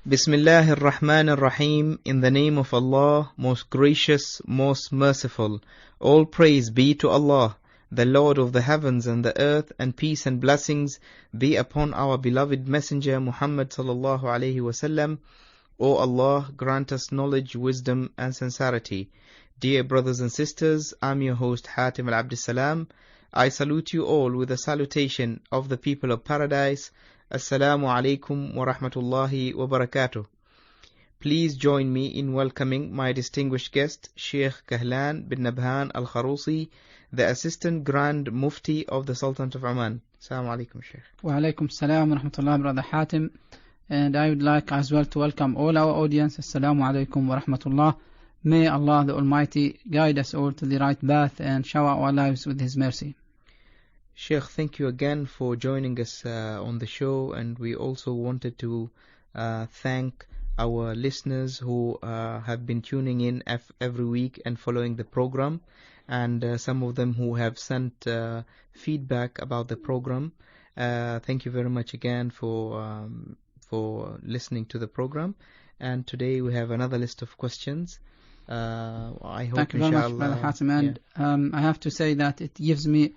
Bismillahir Rahmanir Rahim. In the name of Allah, most gracious, most merciful. All praise be to Allah, the Lord of the heavens and the earth, and peace and blessings be upon our beloved messenger Muhammad sallallahu alaihi wasallam. O Allah, grant us knowledge, wisdom and sincerity. Dear brothers and sisters, I'm your host Hatim al-Abdussalam. I salute you all with the salutation of the people of paradise. Assalamu alaikum wa rahmatullahi wa barakatuh. Please join me in welcoming my distinguished guest, Sheikh Kahlan bin Nabhan al-Kharusi, the Assistant Grand Mufti of the Sultanate of Oman. Assalamu alaikum, Sheikh. Wa alaikum salam wa rahmatullahi, Brother Hatim. And I would like as well to welcome all our audience. Assalamu alaikum wa rahmatullah. May Allah the Almighty guide us all to the right path and shower our lives with His mercy. Sheikh, thank you again for joining us on the show, and we also wanted to thank our listeners who have been tuning in every week and following the program, and some of them who have sent feedback about the program. Thank you very much again for listening to the program. And today we have another list of questions. I hope, thank you very much, Brother Hatim. And I have to say that it gives me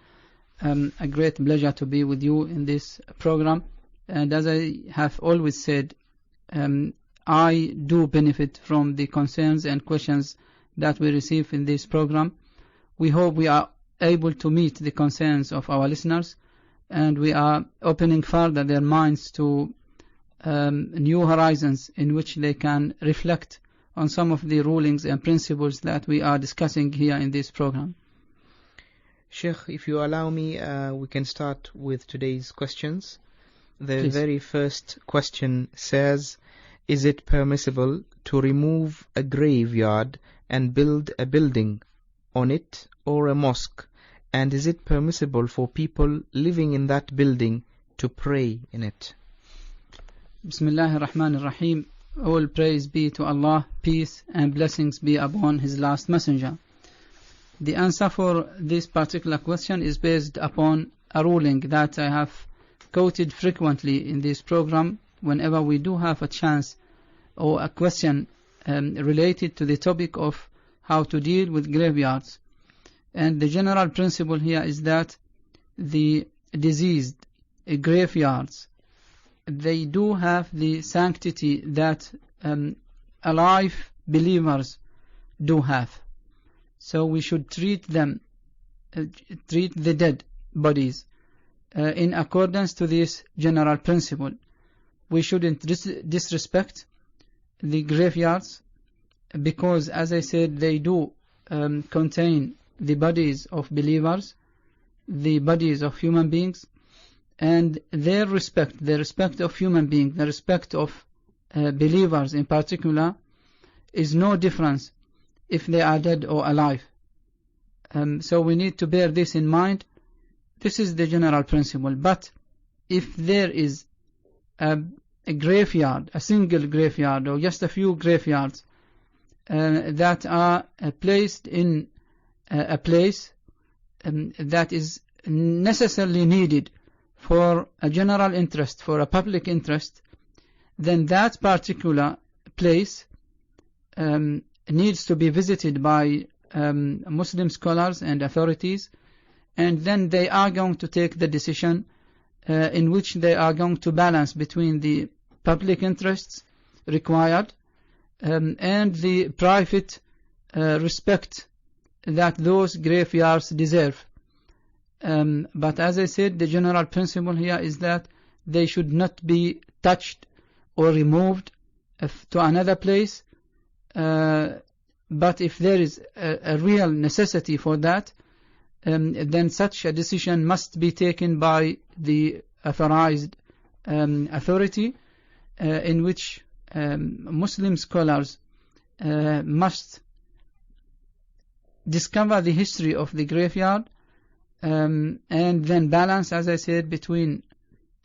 a great pleasure to be with you in this program, and as I have always said, I do benefit from the concerns and questions that we receive in this program. We hope we are able to meet the concerns of our listeners, and we are opening further their minds to new horizons in which they can reflect on some of the rulings and principles that we are discussing here in this program. Sheikh, if you allow me, we can start with today's questions. The Please. Very first question says, is it permissible to remove a graveyard and build a building on it or a mosque? And is it permissible for people living in that building to pray in it? Bismillahir Rahmanir Rahim. All praise be to Allah, peace and blessings be upon His last messenger. The answer for this particular question is based upon a ruling that I have quoted frequently in this program whenever we do have a chance or a question related to the topic of how to deal with graveyards. And the general principle here is that the diseased graveyards, they do have the sanctity that alive believers do have. So we should treat them, treat the dead bodies in accordance to this general principle. We shouldn't disrespect the graveyards because, as I said, they do contain the bodies of believers, the bodies of human beings, and their respect, the respect of human beings, the respect of believers in particular, is no difference if they are dead or alive. So we need to bear this in mind. This is the general principle. But if there is a graveyard, a single graveyard, or just a few graveyards that are placed in a place that is necessarily needed for a general interest, for a public interest, then that particular place needs to be visited by Muslim scholars and authorities, and then they are going to take the decision in which they are going to balance between the public interests required and the private respect that those graveyards deserve. But as I said, the general principle here is that they should not be touched or removed to another place. But if there is a real necessity for that, then such a decision must be taken by the authorized authority, in which Muslim scholars must discover the history of the graveyard and then balance, as I said, between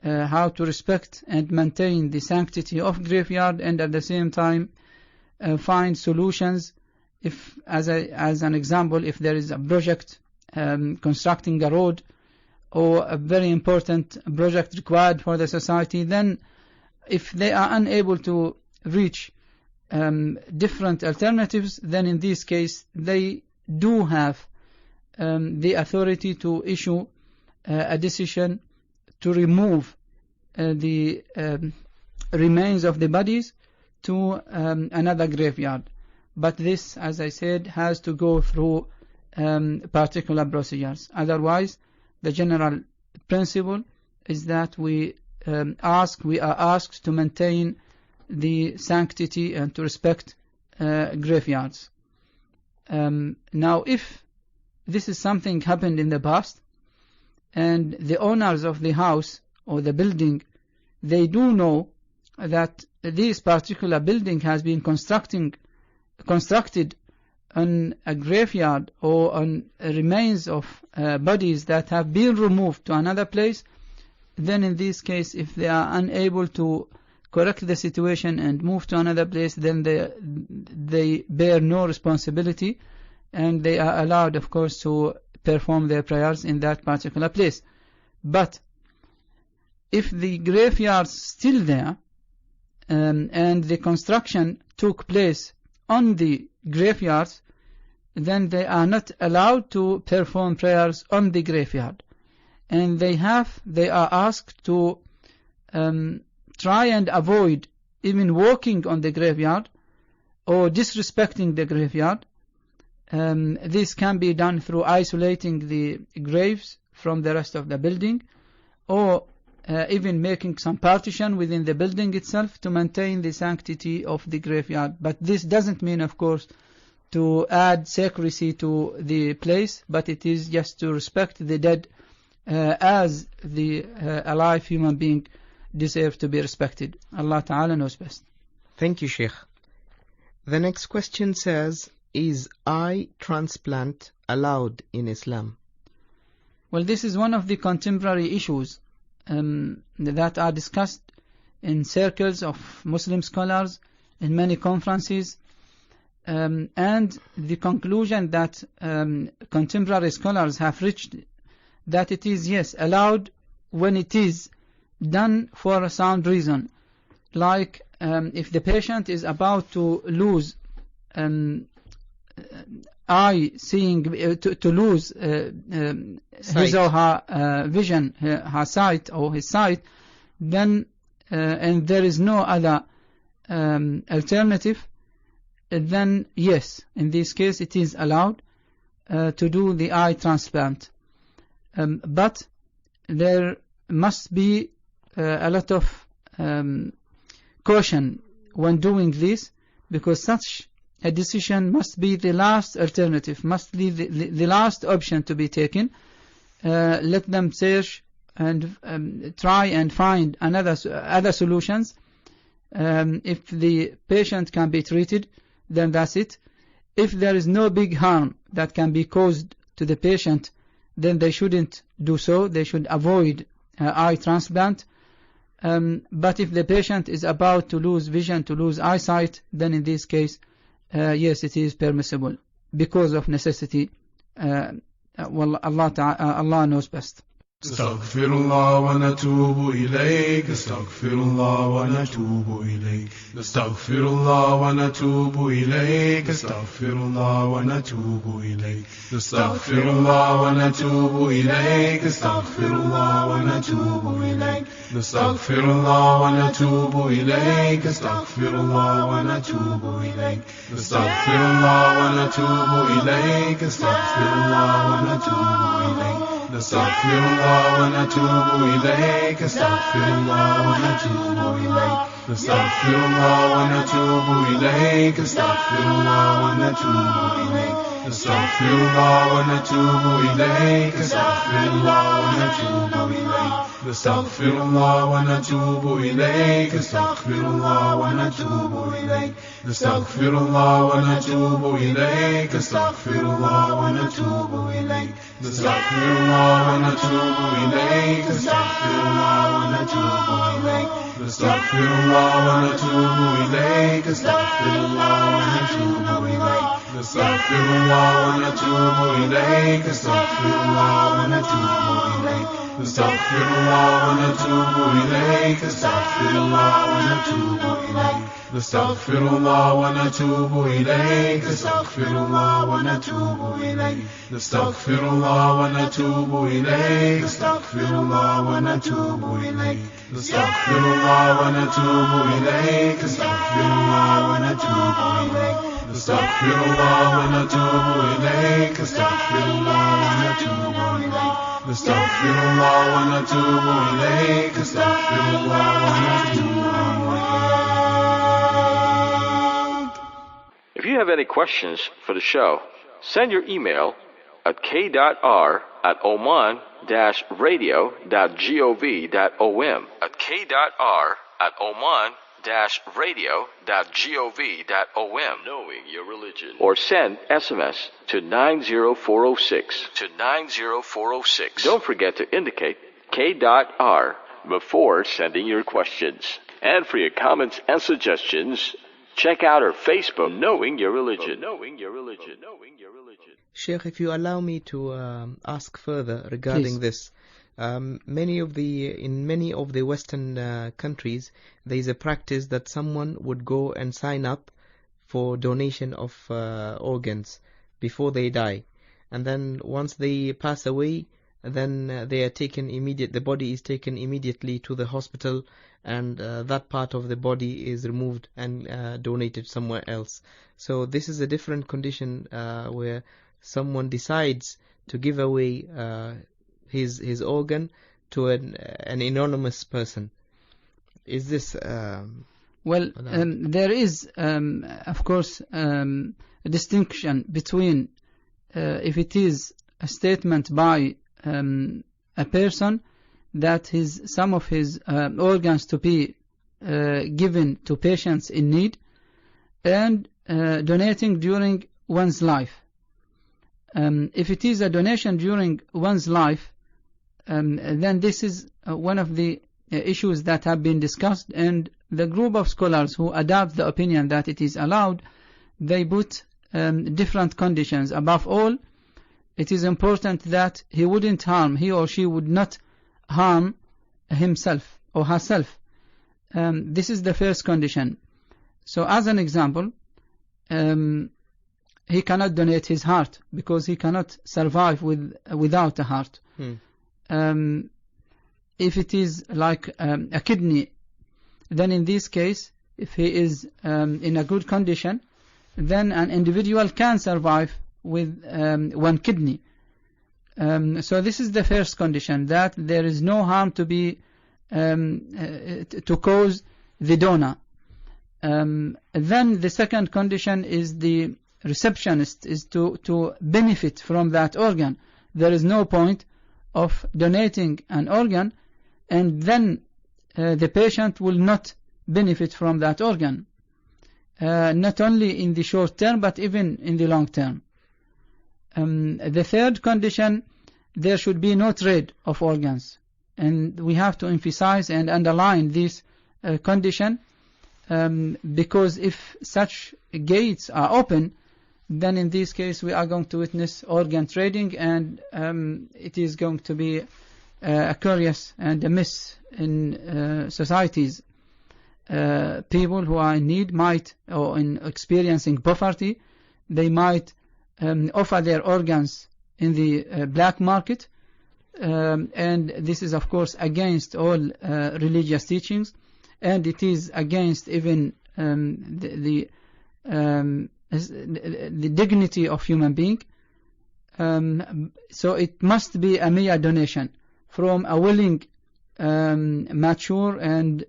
how to respect and maintain the sanctity of graveyard and at the same time find solutions. If, as an example, if there is a project constructing a road or a very important project required for the society, then if they are unable to reach different alternatives, then in this case they do have the authority to issue a decision to remove the remains of the bodies to another graveyard. But this, as I said, has to go through particular procedures. Otherwise, the general principle is that we are asked to maintain the sanctity and to respect graveyards. Now, if this is something happened in the past, and the owners of the house or the building, they do know that this particular building has been constructed on a graveyard or on remains of bodies that have been removed to another place, then in this case, if they are unable to correct the situation and move to another place, then they bear no responsibility, and they are allowed, of course, to perform their prayers in that particular place. But if the graveyard is still there, and the construction took place on the graveyards, then they are not allowed to perform prayers on the graveyard, and they are asked to try and avoid even walking on the graveyard or disrespecting the graveyard. This can be done through isolating the graves from the rest of the building, or even making some partition within the building itself to maintain the sanctity of the graveyard. But this doesn't mean, of course, to add secrecy to the place, but it is just to respect the dead as the alive human being deserve to be respected. Allah Ta'ala knows best. Thank you, Sheikh. The next question says, is eye transplant allowed in Islam? Well, this is one of the contemporary issues that are discussed in circles of Muslim scholars, in many conferences, and the conclusion that contemporary scholars have reached, that it is, yes, allowed when it is done for a sound reason. Like if the patient is about to lose eye seeing, to lose his or her vision, her sight or his sight, then and there is no other alternative, then yes, in this case it is allowed to do the eye transplant. But there must be a lot of caution when doing this, because such a decision must be the last alternative, must be the last option to be taken. Let them search and try and find other solutions. If the patient can be treated, then that's it. If there is no big harm that can be caused to the patient, then they shouldn't do so. They should avoid eye transplant. But if the patient is about to lose vision, to lose eyesight, then in this case, yes, it is permissible because of necessity. Well, Allah knows best. استغفر الله ونتوب إليك استغفر الله ونتوب إليك نستغفر الله ونتوب إليك استغفر الله ونتوب إليك نستغفر الله ونتوب إليك استغفر الله ونتوب إليك نستغفر الله ونتوب إليك استغفر الله ونتوب إليك نستغفر الله ونتوب إليك استغفر الله ونتوب إليك نستغفر الله ونتوب إليك استغفر الله ونتوب إليك نستغفر الله ونتوب إليك استغفر الله ونتوب إليك نستغفر الله ونتوب إليك استغفر الله ونتوب إليك نستغفر الله ونتوب إليك استغفر الله ونتوب إليك نستغفر الله ونتوب إليك استغفر الله ونتوب إليك نستغفر الله ونتوب إليك استغفر الله ونتوب إليك نستغفر الله ونتوب إليك استغفر الله ونتوب إليك نستغفر الله ونتوب إليك استغفر الله ونتوب إليك نستغفر الله ونتوب إليك استغفر الله ونتوب إليك نستغفر الله ونتوب إليك نستغفر الله ونتوب إليك نستغفر الله ونتوب إليك نستغفر الله ونتوب إليك نستغفر الله ونتوب إليك نستغفر الله ونتوب إليك نستغفر الله ونتوب إليك نستغفر الله ونتوب إليك نستغفر الله ونتوب إليك نستغفر الله ونتوب إليك. If you have any questions for the show, send your email at k.r@oman-radio.gov.om at k.r@oman-radio.gov.om knowing your religion, or send SMS to 90406. Don't forget to indicate k.r before sending your questions. And for your comments and suggestions, check out our Facebook, Knowing Your Religion. Sheikh, if you allow me to ask further regarding Please. this. In many of the Western countries, there is a practice that someone would go and sign up for donation of organs before they die, and then once they pass away, then they are taken the body is taken immediately to the hospital, and that part of the body is removed and donated somewhere else. So this is a different condition where someone decides to give away his organ to an anonymous person. Is this there is of course a distinction between if it is a statement by a person that some of his organs to be given to patients in need, and donating during one's life. If it is a donation during one's life, then this is one of the issues that have been discussed, and the group of scholars who adopt the opinion that it is allowed, they put different conditions. Above all, it is important that he or she would not harm himself or herself. This is the first condition. So as an example, he cannot donate his heart because he cannot survive without a heart. If it is like a kidney, then in this case, if he is in a good condition, then an individual can survive with one kidney. So this is the first condition, that there is no harm to be to cause the donor. Then the second condition is the receptionist is to benefit from that organ. There is no point of donating an organ and then the patient will not benefit from that organ, not only in the short term but even in the long term. The third condition, there should be no trade of organs, and we have to emphasize and underline this condition, because if such gates are open, then in this case we are going to witness organ trading, and it is going to be a curious and a miss in societies. People who are in need might, or in experiencing poverty, they might offer their organs in the black market, and this is of course against all religious teachings, and it is against even the dignity of human being. So it must be a mere donation from a willing, mature and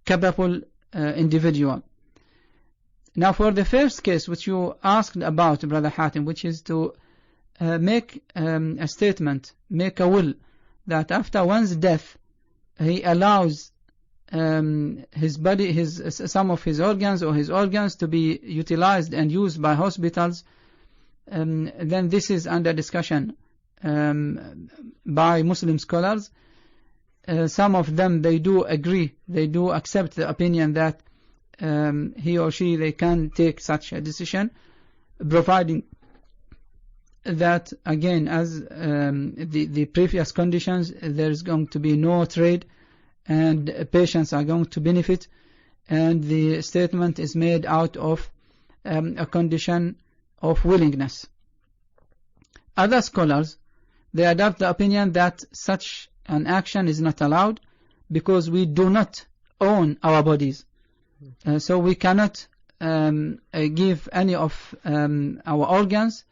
capable individual. Now for the first case which you asked about, Brother Hatim, which is to make a statement, make a will, that after one's death he allows his body, some of his organs or his organs to be utilized and used by hospitals, then this is under discussion by Muslim scholars. Some of them, they do agree, they do accept the opinion that he or she, they can take such a decision, providing that, again, as the previous conditions, there is going to be no trade and patients are going to benefit, and the statement is made out of a condition of willingness. Other scholars, they adopt the opinion that such an action is not allowed because we do not own our bodies. So we cannot give any of our organs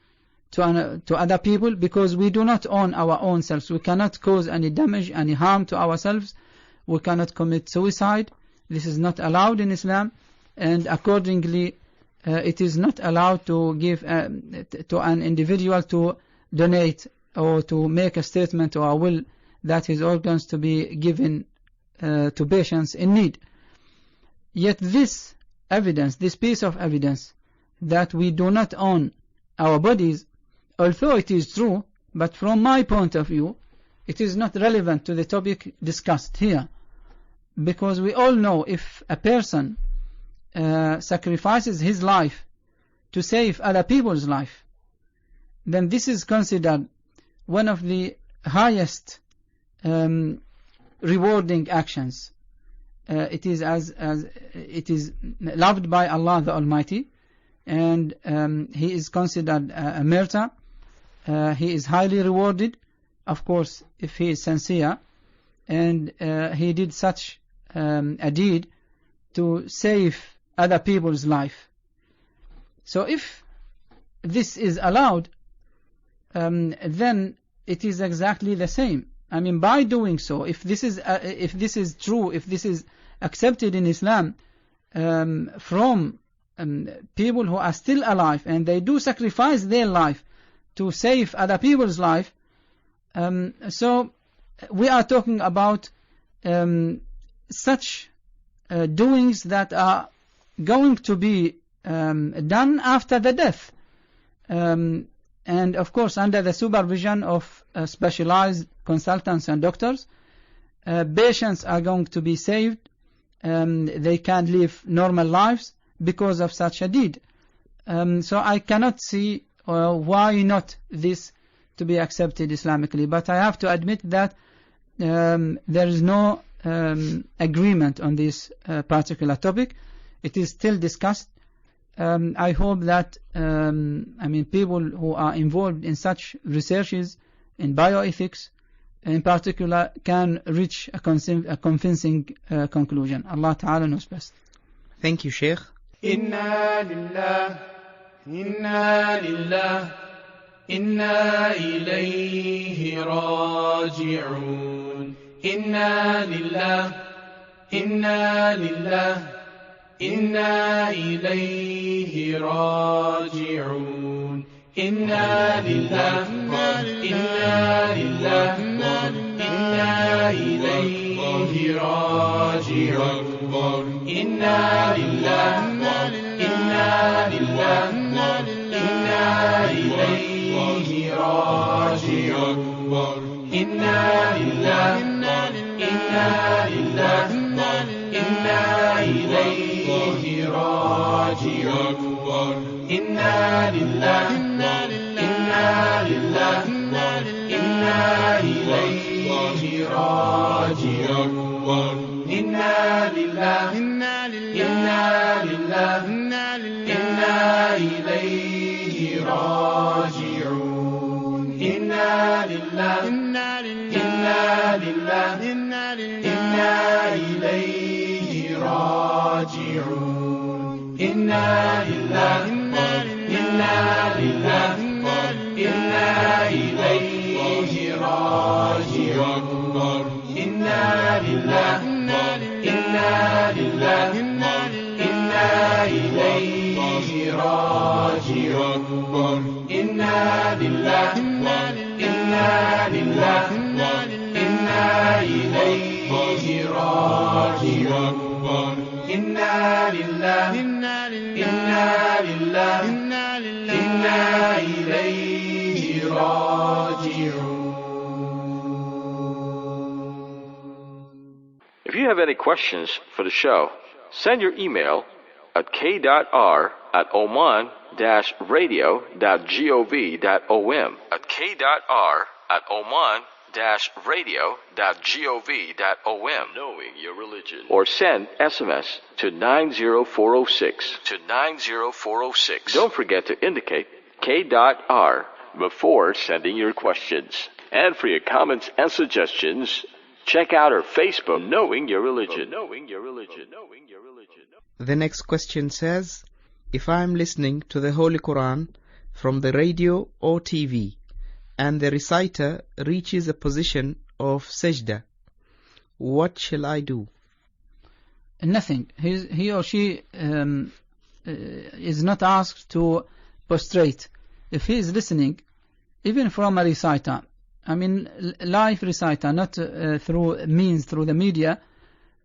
to other people because we do not own our own selves. We cannot cause any damage, any harm to ourselves. We cannot commit suicide. This is not allowed in Islam, and accordingly it is not allowed to give to an individual to donate or to make a statement or a will that his organs to be given to patients in need. Yet this evidence, this piece of evidence that we do not own our bodies, although it is true, but from my point of view, it is not relevant to the topic discussed here. Because we all know if a person sacrifices his life to save other people's life, then this is considered one of the highest rewarding actions. It is it is loved by Allah the Almighty, and he is considered a martyr. He is highly rewarded, of course, if he is sincere, and he did such a deed to save other people's life. So if this is allowed, then it is exactly the same. I mean, by doing so, if this is true, if this is accepted in Islam from people who are still alive and they do sacrifice their life to save other people's life, so we are talking about such doings that are going to be done after the death, and of course under the supervision of specialized consultants and doctors. Patients are going to be saved. They can live normal lives because of such a deed. So I cannot see why not this to be accepted Islamically. But I have to admit that there is no agreement on this particular topic. It is still discussed. I hope that people who are involved in such researches in bioethics in particular can reach a convincing conclusion. Allah Ta'ala knows best. Thank you, Sheikh. Inna lillah, inna lillah, inna ilayhi raji'un. Inna lillah, inna lillah, inna ilayhi raji'un. Inna lillah, inna lillah, inna ilayhi raji'un. Inna lillah, inna lillah, inna ilayhi raji'un. Inna lillah, inna lillah, inna ilayhi raji'un. Inna lillah, inna lillah, inna ilayhi raji'un. Inna lillah, inna lillah, inna ilayhi raji'un. Inna lillah, inna lillah, inna ilayhi raji'un. Inna lillah, inna lillah, inna ilayhi raji'un. Inna lillah, inna lillah, inna ilayhi raji'un. Inna lillah, inna lillah, inna ilayhi raji'un. Inna lillah, inna lillah, inna ilayhi raji'un. If you have any questions for the show, send your email at k.r@oman-radio.gov.om, at k.r@oman-radio.gov.om. radio.gov.om, knowing your religion, or send SMS to 90406 Don't forget to indicate K.R before sending your questions. And for your comments and suggestions, check out our Facebook, Knowing Your Religion. The next question says, if I am listening to the Holy Quran from the radio or TV, and the reciter reaches a position of sajda, what shall I do? Nothing. He or she is not asked to prostrate. If he is listening, even from a reciter, I mean live reciter, not through the media,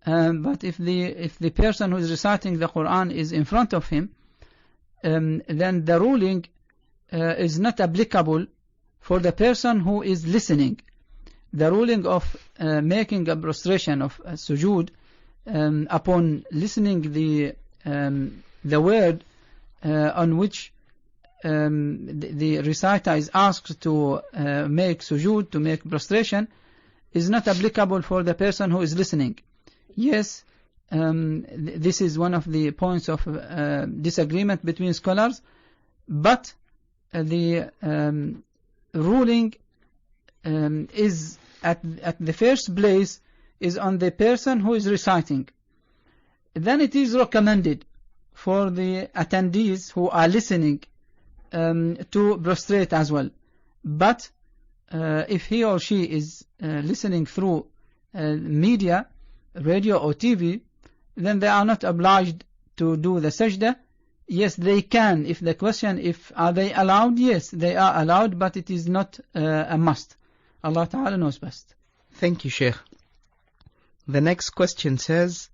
but if the person who is reciting the Quran is in front of him, then the ruling is not applicable for the person who is listening. The ruling of making a prostration of sujood upon listening the word on which the reciter is asked to make sujood, to make prostration, is not applicable for the person who is listening. Yes, this is one of the points of disagreement between scholars, but the ruling is at the first place is on the person who is reciting. Then it is recommended for the attendees who are listening to prostrate as well. But if he or she is listening through media, radio or TV, then they are not obliged to do the sajda. Yes, they can. If the question, are they allowed? Yes, they are allowed, but it is not a must. Allah Ta'ala knows best. Thank you, Sheikh. The next question says,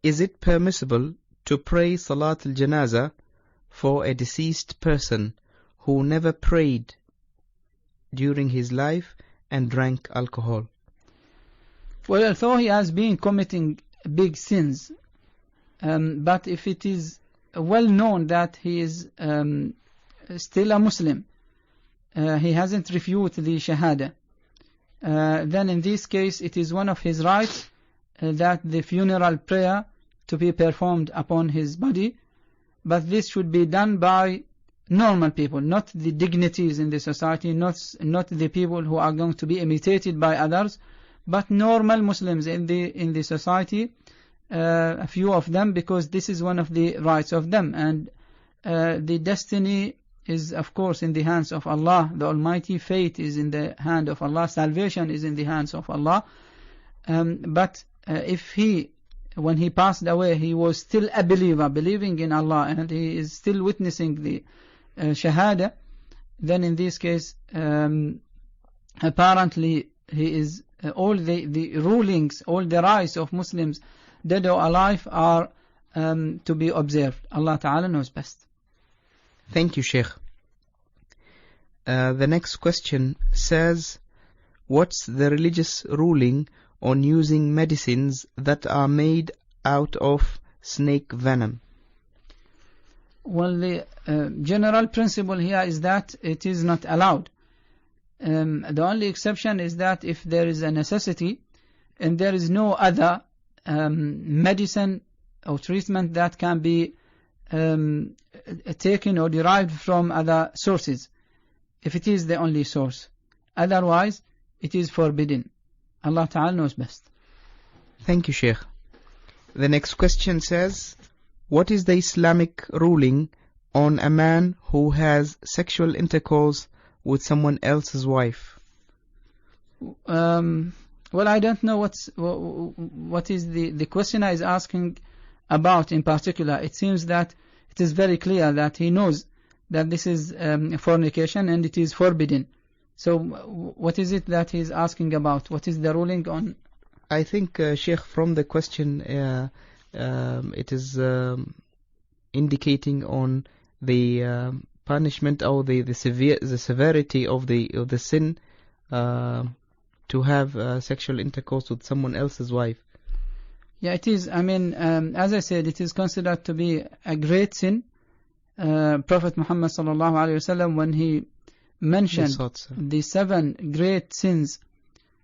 is it permissible to pray Salat al-Janaza for a deceased person who never prayed during his life and drank alcohol? Well, although he has been committing big sins, but if it is well known that he is still a Muslim, he hasn't refuted the Shahada, then in this case it is one of his rights that the funeral prayer to be performed upon his body, but this should be done by normal people, not the dignitaries in the society, not the people who are going to be imitated by others, but normal Muslims in the society, a few of them, because this is one of the rights of them, and the destiny is of course in the hands of Allah, the Almighty. Fate is in the hand of Allah, salvation is in the hands of Allah. But if when he passed away, he was still a believer, believing in Allah, and he is still witnessing the Shahada, then in this case apparently he is all the rulings, all the rights of Muslims, dead or alive, are to be observed. Allah Ta'ala knows best. Thank you, Sheikh. The next question says, what's the religious ruling on using medicines that are made out of snake venom? Well, the general principle here is that it is not allowed. The only exception is that if there is a necessity and there is no other medicine or treatment that can be taken or derived from other sources, if it is the only source. Otherwise, it is forbidden. Allah Ta'ala knows best. Thank you, Sheikh. The next question says, what is the Islamic ruling on a man who has sexual intercourse with someone else's wife? Well, I don't know what is the questioner is asking about in particular. It seems that it is very clear that he knows that this is fornication and it is forbidden. So what is it that he is asking about? What is the ruling on? I think, Sheikh, from the question, it is indicating on the punishment or the severity of the sin to have sexual intercourse with someone else's wife. Yeah, it is. I mean, as I said, it is considered to be a great sin. Prophet Muhammad sallallahu alaihi wasallam, when he mentioned the 7 great sins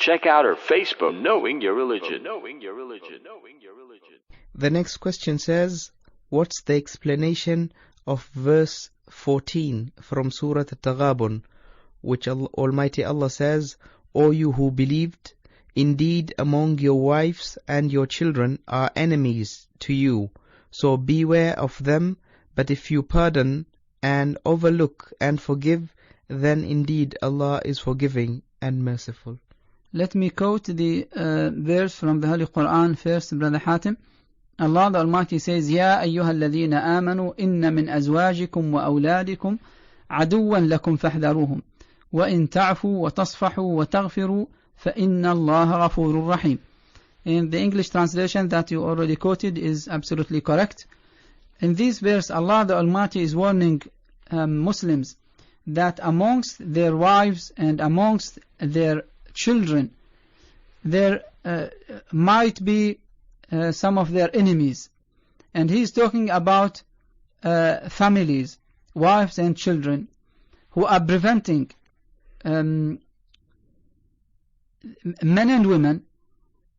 Check out our Facebook, Knowing Your Religion. The next question says, what's the explanation of verse 14 from Surah At-Taghabun, which Almighty Allah says, O you who believed, indeed among your wives and your children are enemies to you, so beware of them, but if you pardon and overlook and forgive, then indeed Allah is forgiving and merciful. Let me quote the verse from the Holy Quran first, Brother Hatim. Allah the Almighty says, يَا أَيُّهَا الَّذِينَ آمَنُوا إِنَّ مِنْ أَزْوَاجِكُمْ وَأَوْلَادِكُمْ عَدُوًّا لَكُمْ فَاحْذَرُوهُمْ وَإِنْ تَعْفُوا وَتَصْفَحُوا وَتَغْفِرُوا فَإِنَّ اللَّهَ غَفُورٌ رَحِيمٌ. In the English translation that you already quoted is absolutely correct. In this verse, Allah the Almighty is warning Muslims that amongst their wives and amongst their children, there might be some of their enemies. And he's talking about families, wives and children, who are preventing men and women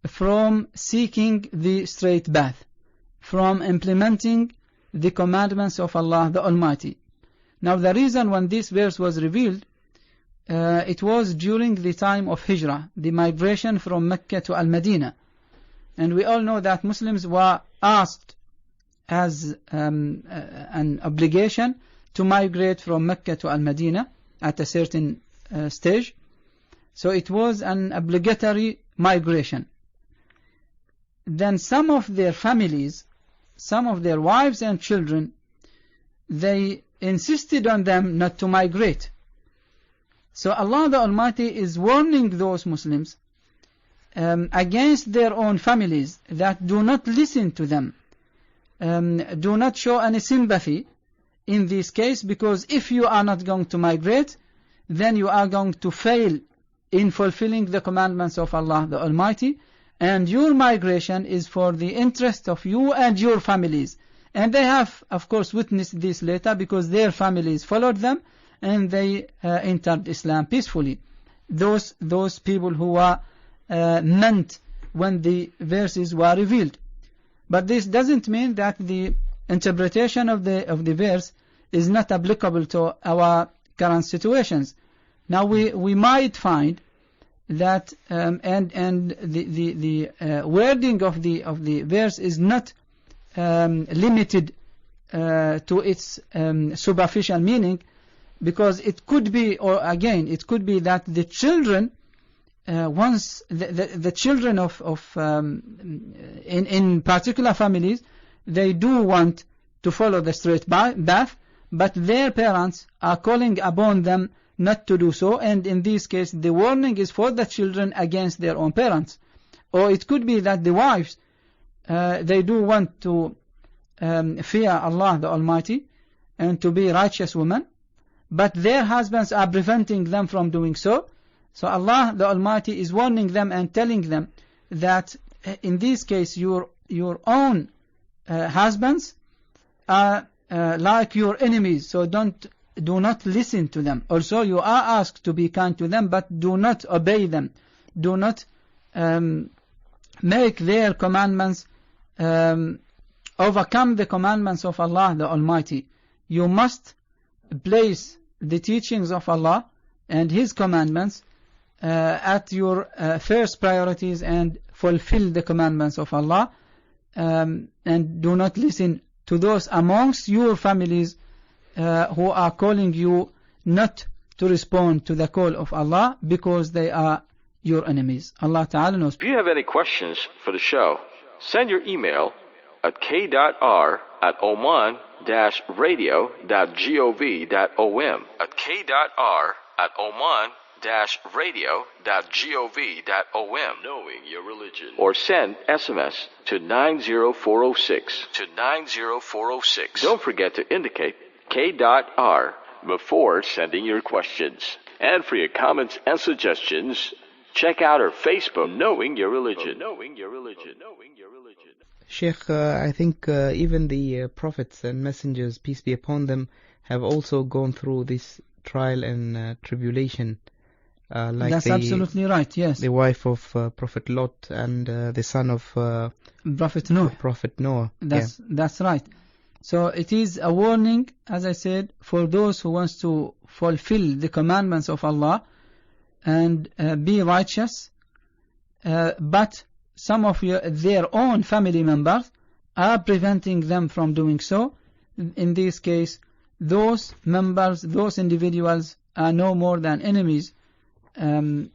from seeking the straight path, from implementing the commandments of Allah the Almighty. Now the reason when this verse was revealed, it was during the time of Hijrah, the migration from Mecca to Al-Madinah. And we all know that Muslims were asked as an obligation to migrate from Mecca to Al-Madinah at a certain stage. So it was an obligatory migration. Then some of their families, some of their wives and children, they insisted on them not to migrate. So Allah the Almighty is warning those Muslims against their own families, that do not listen to them, do not show any sympathy in this case, because if you are not going to migrate, then you are going to fail in fulfilling the commandments of Allah the Almighty, and your migration is for the interest of you and your families. And they have, of course, witnessed this later, because their families followed them and they entered Islam peacefully. Those people who were meant when the verses were revealed. But this doesn't mean that the interpretation of the verse is not applicable to our current situations. Now we might find that and the wording of the verse is not limited to its superficial meaning, because it could be, or again, it could be that the children, once the children of in particular families, they do want to follow the straight path, but their parents are calling upon them not to do so, and in this case the warning is for the children against their own parents. Or it could be that the wives, they do want to fear Allah the Almighty and to be righteous women, but their husbands are preventing them from doing so. So Allah the Almighty is warning them and telling them that in this case your own husbands are like your enemies, so do not listen to them. Also, you are asked to be kind to them, but do not obey them. Do not make their commandments overcome the commandments of Allah the Almighty. You must place the teachings of Allah and His commandments at your first priorities, and fulfill the commandments of Allah, and do not listen to those amongst your families who are calling you not to respond to the call of Allah, because they are your enemies. Allah Ta'ala knows. If you have any questions for the show, send your email at k.r@oman-radio.gov.om, at k.r@oman-radio.gov.om, knowing your religion. Or send SMS to 90406. Don't forget to indicate K.R before sending your questions. And for your comments and suggestions, check out our Facebook, Knowing Your Religion. Sheikh, I think even the prophets and messengers, peace be upon them, have also gone through this trial and tribulation. like That's absolutely right, yes. the wife of Prophet Lot and the son of Prophet Noah. Prophet Noah. That's right. So it is a warning, as I said, for those who wants to fulfill the commandments of Allah and be righteous, but some of their own family members are preventing them from doing so. In this case, those members, those individuals are no more than enemies, and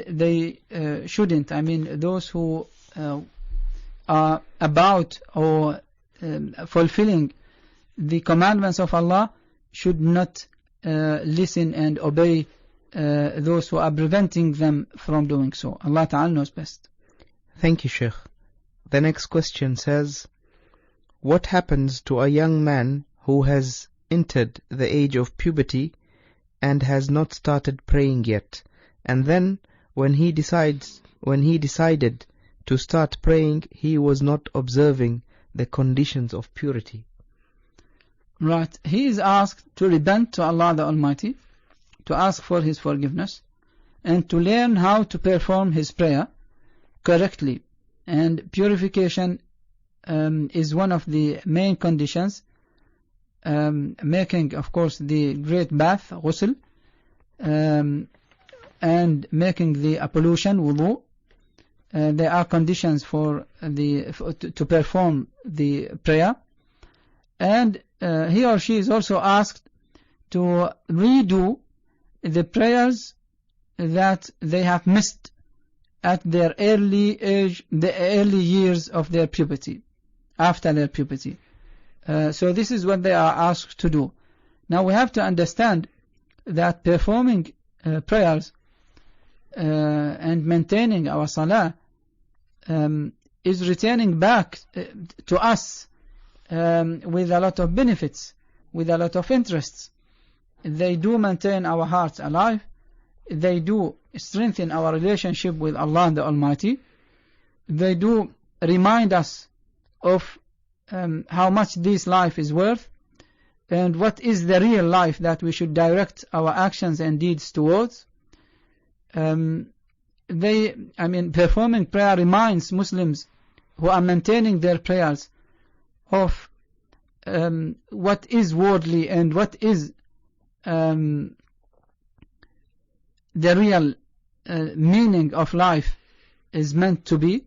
they shouldn't. I mean, those who are about or fulfilling the commandments of Allah should not listen and obey those who are preventing them from doing so. Allah Ta'ala knows best. Thank you, Sheikh. The next question says, what happens to a young man who has entered the age of puberty and has not started praying yet, and then when he decided to start praying, he was not observing the conditions of purity? Right. He is asked to repent to Allah the Almighty, to ask for His forgiveness, and to learn how to perform his prayer correctly. And purification is one of the main conditions, making, of course, the great bath, ghusl, and making the ablution, wudu. There are conditions for to perform the prayer. And he or she is also asked to redo the prayers that they have missed at their early age, the early years of their puberty, after their puberty. So this is what they are asked to do. Now we have to understand that performing prayers and maintaining our salah is returning back to us with a lot of benefits, with a lot of interests. They do maintain our hearts alive. They do strengthen our relationship with Allah the Almighty. They do remind us of how much this life is worth and what is the real life that we should direct our actions and deeds towards. Performing prayer reminds Muslims who are maintaining their prayers of what is worldly and what is the real meaning of life is meant to be.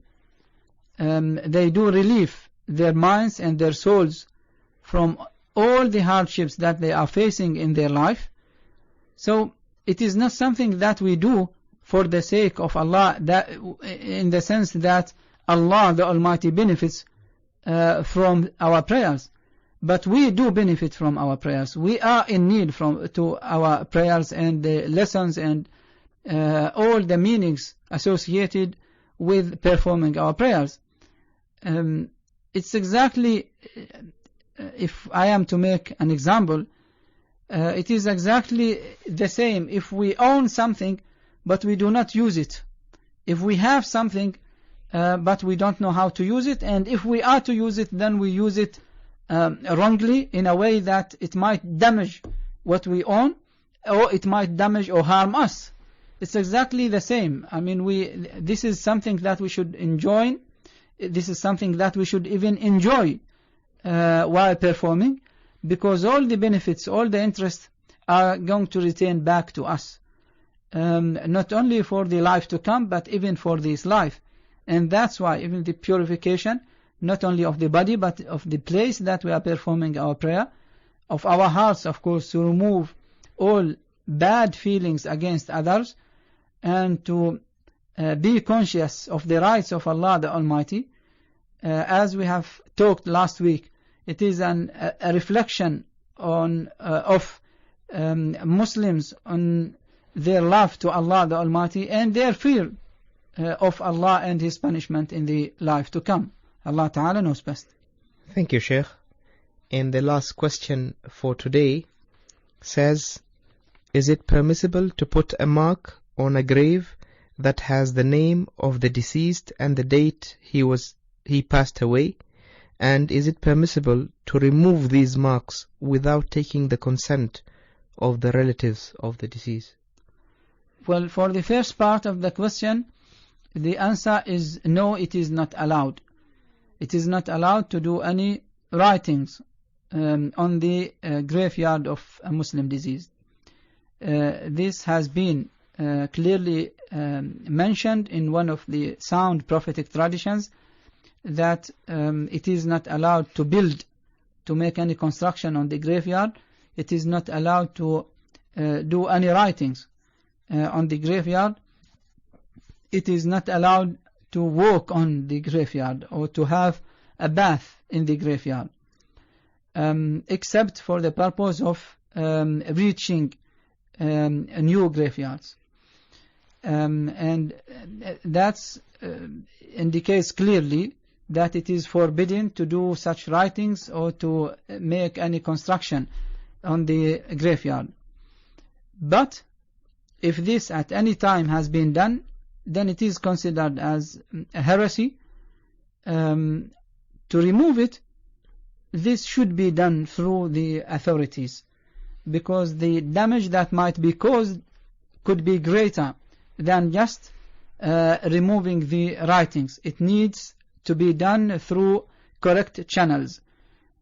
They do relieve their minds and their souls from all the hardships that they are facing in their life. So it is not something that we do for the sake of Allah, that in the sense that Allah the Almighty benefits from our prayers, but we do benefit from our prayers. We are in need to our prayers and the lessons and all the meanings associated with performing our prayers. It's exactly, if I am to make an example, it is exactly the same if we own something but we do not use it. If we have something but we don't know how to use it, and if we are to use it, then we use it wrongly in a way that it might damage what we own, or it might damage or harm us. It's exactly the same. I mean, this is something that we should enjoy. This is something that we should even enjoy while performing, because all the benefits, all the interests are going to return back to us, not only for the life to come, but even for this life. And that's why even the purification, not only of the body, but of the place that we are performing our prayer, of our hearts, of course, to remove all bad feelings against others, and to be conscious of the rights of Allah the Almighty. As we have talked last week, it is a reflection of Muslims on their love to Allah the Almighty and their fear of Allah and His punishment in the life to come. Allah Ta'ala knows best. Thank you, Sheikh. And the last question for today says, is it permissible to put a mark on a grave that has the name of the deceased and the date he passed away? And is it permissible to remove these marks without taking the consent of the relatives of the deceased? Well, for the first part of the question, the answer is no, it is not allowed. It is not allowed to do any writings on the graveyard of a Muslim deceased. This has been clearly mentioned in one of the sound prophetic traditions, that it is not allowed to build, to make any construction on the graveyard. It is not allowed to do any writings on the graveyard. It is not allowed to walk on the graveyard or to have a bath in the graveyard, except for the purpose of reaching new graveyards. And that indicates clearly that it is forbidden to do such writings or to make any construction on the graveyard. But if this at any time has been done, then it is considered as a heresy. To remove it, this should be done through the authorities, because the damage that might be caused could be greater than just removing the writings. It needs to be done through correct channels,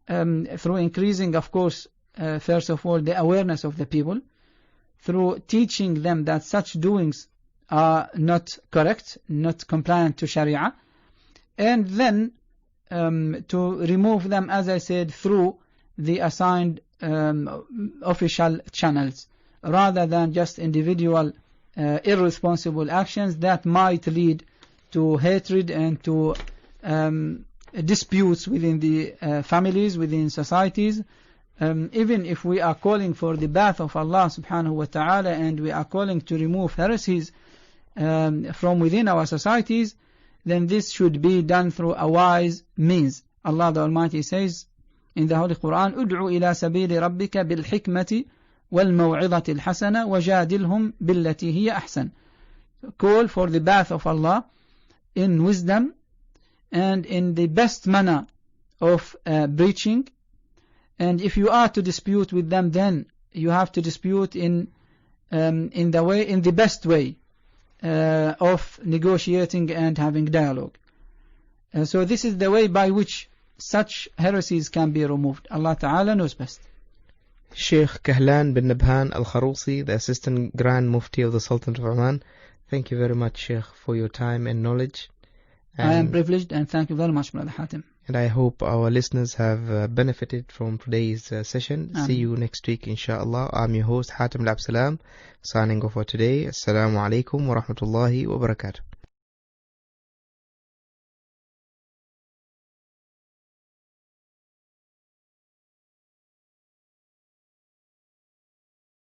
through increasing, of course, first of all, the awareness of the people, through teaching them that such doings are not correct, not compliant to Sharia, and then to remove them, as I said, through the assigned official channels, rather than just individual irresponsible actions that might lead to hatred and to disputes within the families, within societies. Even if we are calling for the bath of Allah subhanahu wa ta'ala, and we are calling to remove heresies from within our societies, then this should be done through a wise means. Allah the Almighty says in the Holy Quran, "Ud'u ila sabili rabbika bil hikmati wal maw'idati al hasana wajadilhum billati hiya ahsan." Call for the bath of Allah in wisdom and in the best manner of preaching. And if you are to dispute with them, then you have to dispute in the best way of negotiating and having dialogue. So this is the way by which such heresies can be removed. Allah Ta'ala knows best. Sheikh Kahlan bin Nabhan Al-Kharousi, the Assistant Grand Mufti of the Sultanate of Oman. Thank you very much, Sheikh, for your time and knowledge. I am privileged, and thank you very much, Brother Hatim. And I hope our listeners have benefited from today's session. See you next week, inshallah. I'm your host, Hatim Al-Absalam, signing off for today. Assalamu alaikum wa rahmatullahi wa barakatuh.